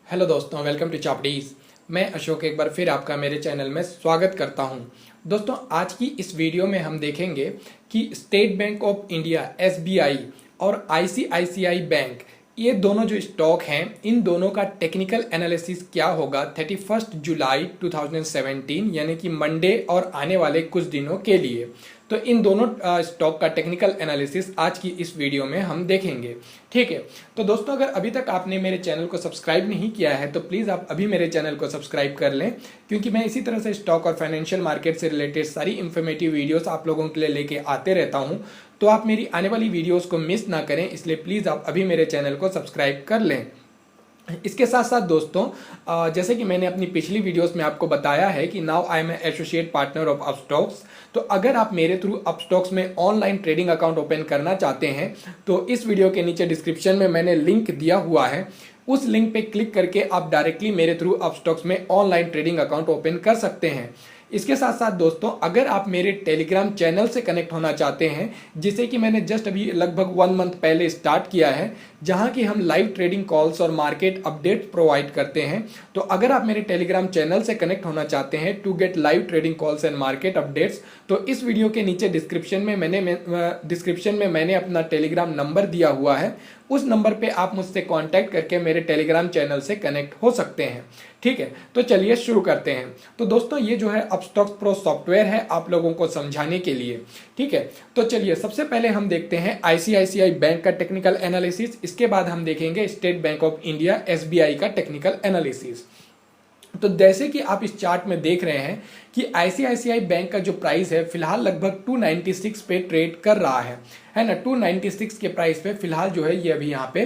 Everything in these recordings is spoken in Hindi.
हेलो दोस्तों, वेलकम टू चापड़ीज। मैं अशोक एक बार फिर आपका मेरे चैनल में स्वागत करता हूं। दोस्तों, आज की इस वीडियो में हम देखेंगे कि state bank of India SBI और आईसीआईसीआई बैंक, ये दोनों जो स्टॉक हैं, इन दोनों का टेक्निकल एनालिसिस क्या होगा 31 जुलाई 2017 यानी कि मंडे और आने वाले कुछ दिनों के लिए। तो इन दोनों स्टॉक का टेक्निकल एनालिसिस आज की इस वीडियो में हम देखेंगे। ठीक है, तो दोस्तों, अगर अभी तक आपने मेरे चैनल को सब्सक्राइब नहीं किया है तो प्लीज़ आप अभी मेरे चैनल को सब्सक्राइब कर लें, क्योंकि मैं इसी तरह से स्टॉक और फाइनेंशियल मार्केट से रिलेटेड सारी इंफॉर्मेटिव वीडियोस आप लोगों के लिए लेके आते रहता हूं। तो आप मेरी आने वाली वीडियोस को मिस ना करें, इसलिए प्लीज़ आप अभी मेरे चैनल को सब्सक्राइब कर लें। इसके साथ साथ दोस्तों, जैसे कि मैंने अपनी पिछली वीडियोस में आपको बताया है कि now I am associate partner of Upstox. तो अगर आप मेरे थ्रू अपस्टॉक्स में ऑनलाइन ट्रेडिंग अकाउंट ओपन करना चाहते हैं तो इस वीडियो के नीचे डिस्क्रिप्शन में मैंने लिंक दिया हुआ है। उस लिंक पे क्लिक करके आप डायरेक्टली मेरे थ्रू अपस्टॉक्स में ऑनलाइन ट्रेडिंग अकाउंट ओपन कर सकते हैं। इसके साथ साथ दोस्तों, अगर आप मेरे टेलीग्राम चैनल से कनेक्ट होना चाहते हैं, जिसे कि मैंने जस्ट अभी लगभग 1 मंथ पहले स्टार्ट किया है, जहां की हम लाइव ट्रेडिंग कॉल्स और मार्केट अपडेट प्रोवाइड करते हैं, तो अगर आप मेरे टेलीग्राम चैनल से कनेक्ट होना चाहते हैं to get live trading calls and market updates, तो इस वीडियो के नीचे डिस्क्रिप्शन में मैंने अपना टेलीग्राम नंबर दिया हुआ है। उस नंबर पे आप मुझसे कांटेक्ट करके मेरे टेलीग्राम चैनल से कनेक्ट हो सकते हैं। ठीक है, तो चलिए शुरू करते हैं। तो दोस्तों, ये जो है अपस्टॉक्स प्रो सॉफ्टवेयर है आप लोगों को समझाने के लिए। ठीक है, तो चलिए सबसे पहले हम देखते हैं आईसीआईसीआई बैंक का टेक्निकल एनालिसिस। इसके बाद हम देखेंगे state bank of India SBI का टेक्निकल एनालिसिस। तो जैसे कि आप इस चार्ट में देख रहे हैं कि आईसीआईसीआई बैंक का जो प्राइस है फिलहाल लगभग 296 पे ट्रेड कर रहा है ना। 296 के प्राइस पे फिलहाल जो है ये अभी यहाँ पे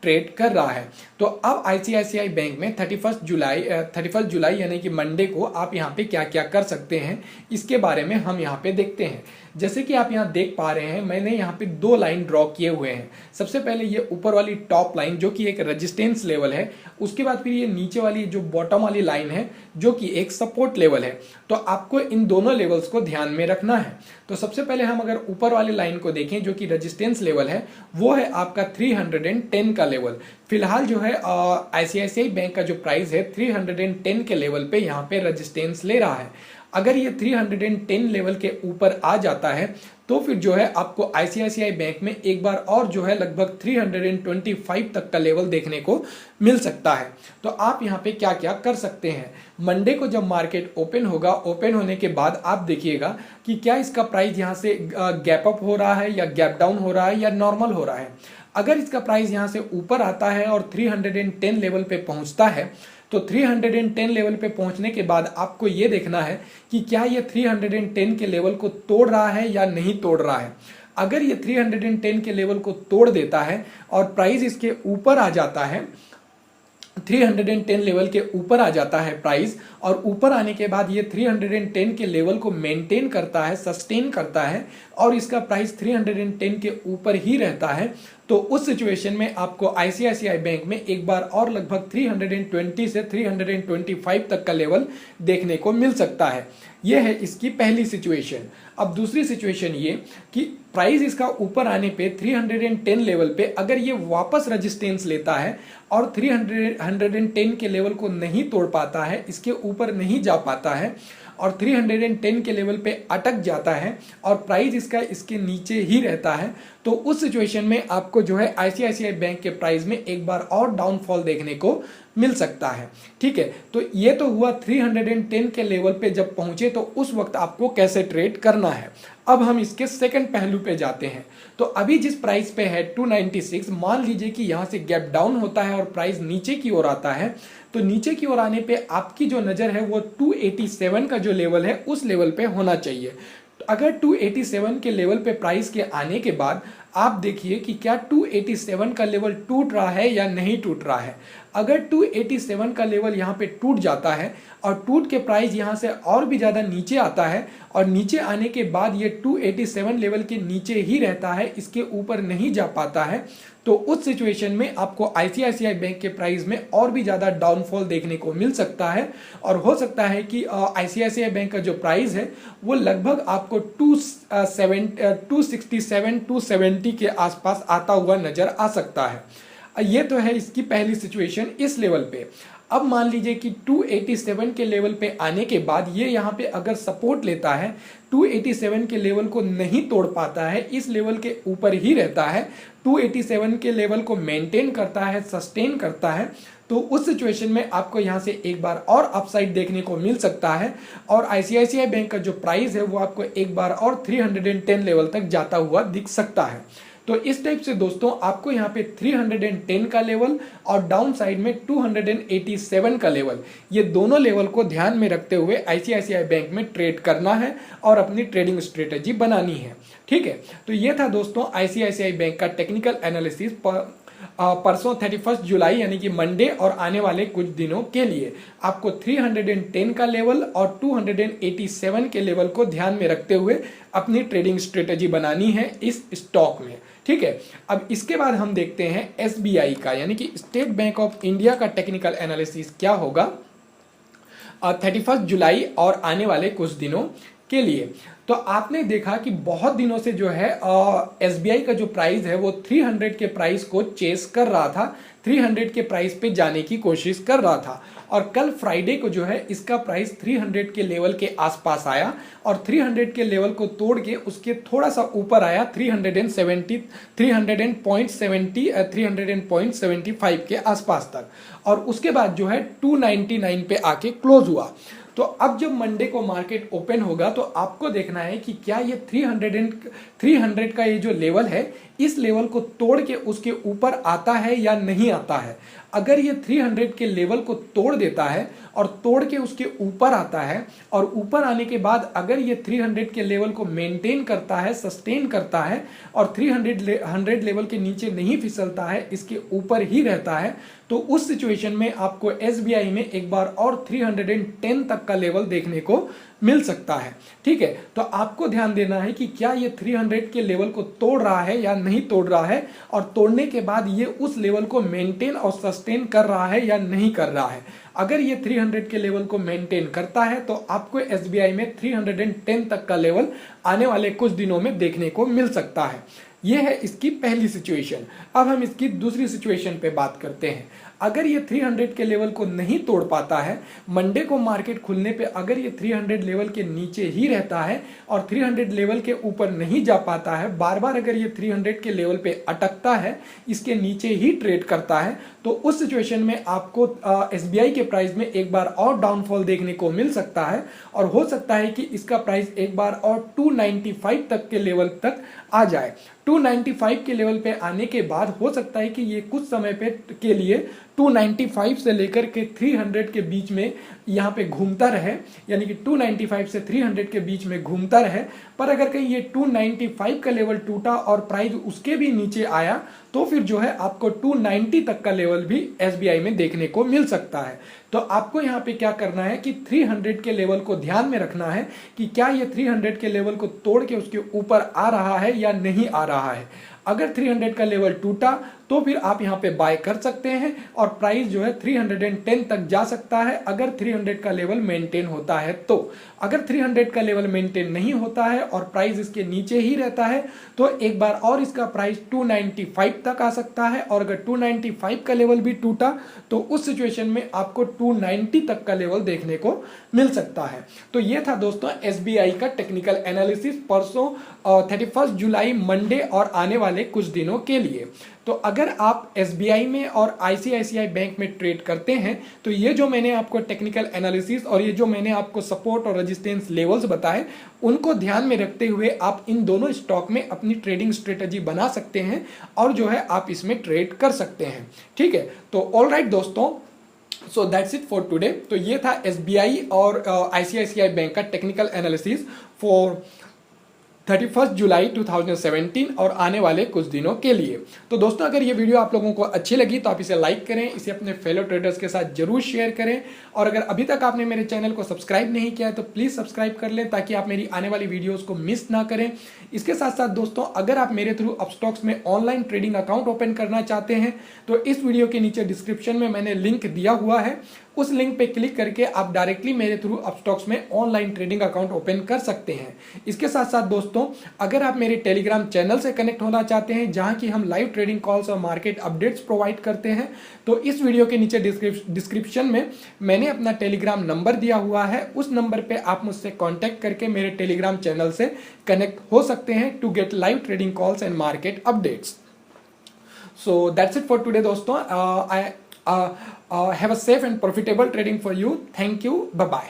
ट्रेड कर रहा है। तो अब आईसीआईसीआई बैंक में 31 जुलाई यानी कि मंडे को आप यहाँ पे क्या क्या कर सकते हैं, इसके बारे में हम यहाँ पे देखते हैं। जैसे कि आप यहाँ देख पा रहे हैं, मैंने यहाँ पे 2 लाइन ड्रॉ किए हुए हैं। सबसे पहले ये ऊपर वाली टॉप लाइन जो कि एक रेजिस्टेंस लेवल है, उसके बाद फिर ये नीचे वाली जो बॉटम वाली लाइन है जो कि एक सपोर्ट लेवल है। तो आपको इन दोनों लेवल्स को ध्यान में रखना है। तो सबसे पहले हम अगर ऊपर वाली लाइन को देखें जो कि रेजिस्टेंस लेवल है, वो है आपका 310 का लेवल। फिलहाल जो है आईसीआईसीआई बैंक का जो प्राइस है 310 के लेवल पे यहाँ पे रेजिस्टेंस ले रहा है। अगर ये 310 लेवल के ऊपर आ जाता है तो फिर जो है आपको आईसीआईसीआई बैंक में एक बार और जो है लगभग 325 तक का लेवल देखने को मिल सकता है। तो आप यहाँ पे क्या क्या कर सकते हैं, मंडे को जब मार्केट ओपन होगा, ओपन होने के बाद आप देखिएगा कि क्या इसका प्राइस यहाँ से गैप अप हो रहा है या गैप डाउन हो रहा है या नॉर्मल हो रहा है। अगर इसका प्राइस यहाँ से ऊपर आता है और 310 लेवल पे पहुंचता है, तो 310 लेवल पे पहुंचने के बाद आपको ये देखना है कि क्या ये 310 के लेवल को तोड़ रहा है या नहीं तोड़ रहा है। अगर ये 310 के लेवल को तोड़ देता है और प्राइस इसके ऊपर आ जाता है, 310 लेवल के ऊपर आ जाता है प्राइस, और ऊपर आने के बाद ये 310 के लेवल को मेंटेन करता है, सस्टेन करता है, और इसका प्राइस 310 के ऊपर ही रहता है, तो उस सिचुएशन में आपको आईसीआईसीआई बैंक में एक बार और लगभग 320 से 325 तक का लेवल देखने को मिल सकता है। यह है इसकी पहली सिचुएशन। अब दूसरी सिचुएशन ये कि प्राइस इसका ऊपर आने पे 310 लेवल पे अगर ये वापस रेजिस्टेंस लेता है और 310 के लेवल को नहीं तोड़ पाता है, इसके ऊपर नहीं जा पाता है और 310 के लेवल पे अटक जाता है और प्राइस इसका इसके नीचे ही रहता है, तो उस सिचुएशन में आपको जो है आईसीआईसीआई बैंक के प्राइस में एक बार और डाउनफॉल देखने को मिल सकता है। ठीक है, तो ये तो हुआ 310 के लेवल पे जब पहुंचे तो उस वक्त आपको कैसे ट्रेड करना है। अब हम इसके सेकंड पहलू पे जाते हैं। तो अभी जिस प्राइस पे है 296, मान लीजिए कि यहाँ से गैप डाउन होता है और प्राइस नीचे की ओर आता है, तो नीचे की ओर आने पे आपकी जो नज़र है वो 287 का जो लेवल है उस लेवल पे होना चाहिए। अगर 287 के लेवल पे प्राइस के आने के बाद आप देखिए कि क्या 287 का लेवल टूट रहा है या नहीं टूट रहा है। अगर 287 का लेवल यहाँ पे टूट जाता है और टूट के प्राइस यहाँ से और भी ज़्यादा नीचे आता है और नीचे आने के बाद ये 287 लेवल के नीचे ही रहता है, इसके ऊपर नहीं जा पाता है, तो उस सिचुएशन में आपको आईसीआईसीआई बैंक के प्राइस में और भी ज़्यादा डाउनफॉल देखने को मिल सकता है और हो सकता है कि आईसीआईसीआई बैंक का जो प्राइस है वो लगभग आपको 267 270 के आसपास आता हुआ नजर आ सकता है। ये तो है इसकी पहली सिचुएशन इस लेवल पे। अब मान लीजिए कि 287 के लेवल पे आने के बाद ये यहाँ पे अगर सपोर्ट लेता है, 287 के लेवल को नहीं तोड़ पाता है, इस लेवल के ऊपर ही रहता है, 287 के लेवल को मेंटेन करता है, सस्टेन करता है, तो उस सिचुएशन में आपको यहाँ से एक बार और अपसाइड देखने को मिल सकता है और आईसीआईसीआई बैंक का जो प्राइस है वो आपको एक बार और 310 लेवल तक जाता हुआ दिख सकता है। तो इस टाइप से दोस्तों आपको यहाँ पे 310 का लेवल और डाउन साइड में 287 का लेवल, ये दोनों लेवल को ध्यान में रखते हुए आईसीआईसीआई बैंक में ट्रेड करना है और अपनी ट्रेडिंग स्ट्रेटेजी बनानी है। ठीक है, तो ये था दोस्तों आईसीआईसीआई बैंक का टेक्निकल एनालिसिस परसों 31 जुलाई यानी कि मंडे और आने वाले कुछ दिनों के लिए। आपको 310 का लेवल और 287 के लेवल को ध्यान में रखते हुए अपनी ट्रेडिंग स्ट्रेटेजी बनानी है इस स्टॉक में। ठीक है, अब इसके बाद हम देखते हैं एसबीआई का यानी कि स्टेट बैंक ऑफ इंडिया का टेक्निकल एनालिसिस क्या होगा 31 जुलाई और आने वाले कुछ दिनों के लिए। तो आपने देखा कि बहुत दिनों से जो है एसबीआई का जो प्राइस है वो 300 के प्राइस को चेस कर रहा था, 300 के प्राइस पे जाने की कोशिश कर रहा था और कल फ्राइडे को जो है इसका प्राइस 300 के लेवल के आसपास आया और 300 के लेवल को तोड़ के उसके थोड़ा सा ऊपर आया 300.75 के आसपास तक और उसके बाद जो है 299 पे आके क्लोज हुआ। तो अब जब मंडे को मार्केट ओपन होगा तो आपको देखना है कि क्या ये 300 का ये जो लेवल है इस लेवल को तोड़ के उसके ऊपर आता है या नहीं आता है। अगर ये 300 के लेवल को तोड़ देता है और तोड़ के उसके ऊपर आता है और ऊपर आने के बाद अगर ये 300 के लेवल को मेंटेन करता है, सस्टेन करता है और 300 लेवल के नीचे नहीं फिसलता है, इसके ऊपर ही रहता है, तो उस सिचुएशन में आपको एसबीआई में एक बार और 310 तक का लेवल देखने को मिल सकता है। ठीक है, तो आपको ध्यान देना है कि क्या ये 300 के लेवल को तोड़ रहा है या नहीं तोड़ रहा है और तोड़ने के बाद ये उस लेवल को मेंटेन और सस्टेन कर रहा है या नहीं कर रहा है। अगर ये 300 के लेवल को मेंटेन करता है तो आपको एसबीआई में 310 तक का लेवल आने वाले कुछ दिनों में देखने को मिल सकता है। यह है इसकी पहली सिचुएशन। अब हम इसकी दूसरी सिचुएशन पे बात करते हैं। अगर ये 300 के लेवल को नहीं तोड़ पाता है, मंडे को मार्केट खुलने पे अगर ये 300 लेवल के नीचे ही रहता है और 300 लेवल के ऊपर नहीं जा पाता है, बार बार अगर ये 300 के लेवल पे अटकता है, इसके नीचे ही ट्रेड करता है, तो उस सिचुएशन में आपको एसबीआई के प्राइस में एक बार और डाउनफॉल देखने को मिल सकता है और हो सकता है कि इसका प्राइस एक बार और 295 तक के लेवल तक आ जाए। 295 के लेवल पे आने के बाद हो सकता है कि ये कुछ समय पे के लिए 295 से लेकर के 300 के बीच में यहाँ पे घूमता रहे, यानी कि 295 से 300 के बीच में घूमता रहे। पर अगर कहीं ये 295 का लेवल टूटा और प्राइस उसके भी नीचे आया तो फिर जो है आपको 290 तक का लेवल भी एसबीआई में देखने को मिल सकता है। तो आपको यहाँ पे क्या करना है कि 300 के लेवल को ध्यान में रखना है कि क्या ये 300 के लेवल को तोड़ के उसके ऊपर आ रहा है या नहीं आ रहा है। अगर 300 का लेवल टूटा तो फिर आप यहाँ पे बाय कर सकते हैं और प्राइस जो है 310 तक जा सकता है अगर 300 का लेवल मेंटेन होता है। तो अगर 300 का लेवल मेंटेन नहीं होता है और प्राइस इसके नीचे ही रहता है तो एक बार और इसका प्राइस 295 तक आ सकता है और अगर 295 का लेवल भी टूटा तो उस सिचुएशन में आपको 290 तक का लेवल देखने को मिल सकता है। तो ये था दोस्तों एसबीआई का टेक्निकल एनालिसिस परसों 31 जुलाई मंडे और आने वाले कुछ दिनों के लिए। तो अगर आप एसबीआई में और आईसीआईसीआई बैंक में ट्रेड करते हैं तो ये जो मैंने आपको टेक्निकल एनालिसिस और ये जो मैंने आपको सपोर्ट और रेजिस्टेंस लेवल्स बताए उनको ध्यान में रखते हुए आप इन दोनों स्टॉक में अपनी ट्रेडिंग स्ट्रेटजी बना सकते हैं और जो है आप इसमें ट्रेड कर सकते हैं। ठीक है, तो ऑल राइट दोस्तों, so that's it for today. तो ये था एसबीआई और आईसीआईसीआई बैंक का टेक्निकल एनालिसिस फॉर 31 जुलाई 2017 और आने वाले कुछ दिनों के लिए। तो दोस्तों अगर ये वीडियो आप लोगों को अच्छी लगी तो आप इसे लाइक करें, इसे अपने फेलो ट्रेडर्स के साथ जरूर शेयर करें और अगर अभी तक आपने मेरे चैनल को सब्सक्राइब नहीं किया है तो प्लीज़ सब्सक्राइब कर लें ताकि आप मेरी आने वाली वीडियोज़ को मिस ना करें। इसके साथ साथ दोस्तों अगर आप मेरे थ्रू अपस्टॉक्स में ऑनलाइन ट्रेडिंग अकाउंट ओपन करना चाहते हैं तो इस वीडियो के नीचे डिस्क्रिप्शन में मैंने लिंक दिया हुआ है, उस लिंक पे क्लिक करके आप डायरेक्टली मेरे थ्रू अपस्टॉक्स में ऑनलाइन ट्रेडिंग अकाउंट ओपन कर सकते हैं। इसके साथ साथ दोस्तों, अगर आप मेरे टेलीग्राम चैनल से कनेक्ट होना चाहते हैं जहां की हम लाइव ट्रेडिंग कॉल्स और मार्केट अपडेट्स प्रोवाइड करते हैं, तो इस वीडियो के नीचे डिस्क्रिप्शन में मैंने अपना टेलीग्राम नंबर दिया हुआ है। उस नंबर पे आप मुझसे कांटेक्ट करके मेरे टेलीग्राम चैनल से कनेक्ट हो सकते हैं to get live trading calls and market updates. So that's it for today दोस्तों। I have a safe and profitable trading for you. Thank you. Bye bye.